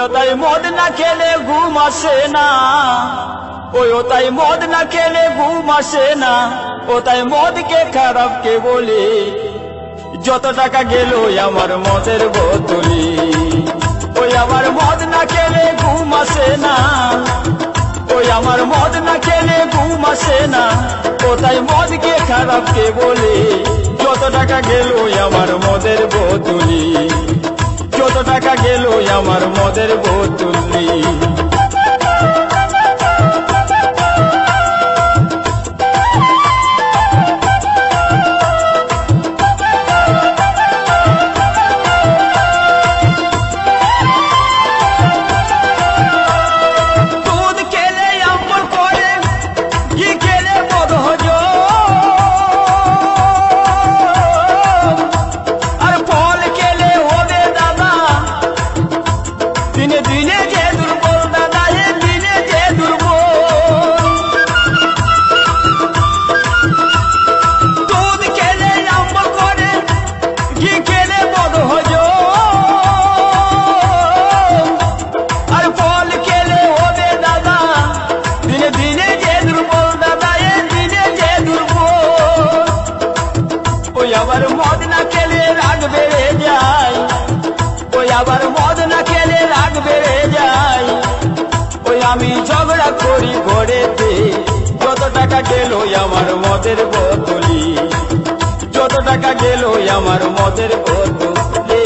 ও তাই মদ না খেলে ঘুম আসে না, ও তাই মদ না খেলে ঘুম আসে না, ও তাই মদকে খারাপ কে বলে, যত টাকা গেল আমার মদের বোতলে। ওই আমার মদ না খেলে ঘুম আসে না, ওই আমার মদ না খেলে ঘুম আসে না, ও তাই মদকে খারাপ কে বলে, যত টাকা গেল আমার মদের বোতলে, যত টাকা গেল আমার মদের বোতলে। দিনে দিনে যে দুর্বল দাদা, দিনে যে দুর্বল, দুধ খেলে অম্বল করে, ঘি খেলে বদ হজম, আর ফল খেলে হবে দাদা, দিনে দিনে যে দুর্বল দাদা, দিনে যে দুর্বল। ওই আবার মদ না খেলে রাগ বেড়ে যায়, ওই আবার মদ না খেলে রাগ বেড়ে যায়, ওই আমি ঝগড়া করি ঘরেতে, যত টাকা গেল আমার মদের বোতলে, যত টাকা গেল আমার মদের বোতলে।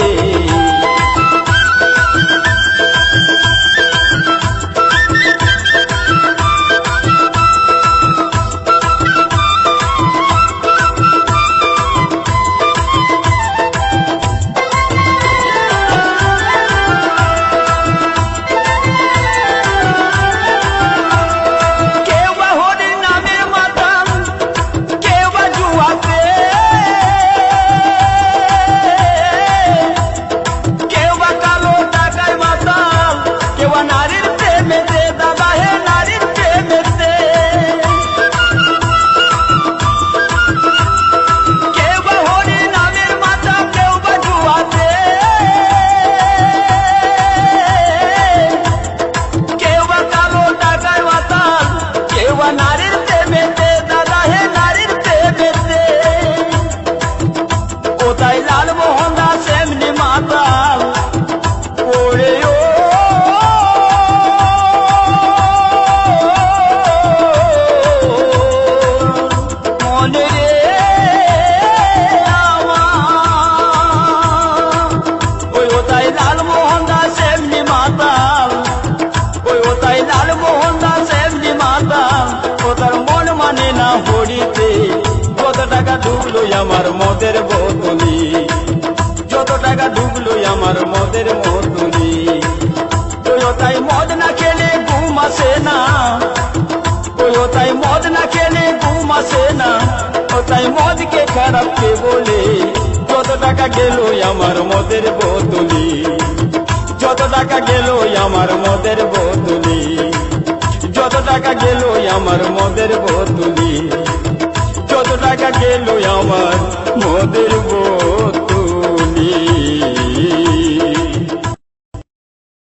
যত টাকা ঢুকলো আমার মদের বোতলে, যত টাকা ঢুকলো আমার মদের বোতলে। ও তাই মদ না খেলে ঘুম আসে না, ও তাই মদ না খেলে ঘুম আসে না, ও তাই মদকে খারাপ কে বলে, যত টাকা গেল আমার মদের বোতলে, যত টাকা গেল আমার মদের বোতলে, যত টাকা গেল আমার মদের বোতলে, যত টাকা গেল আমার মদের বোতলে।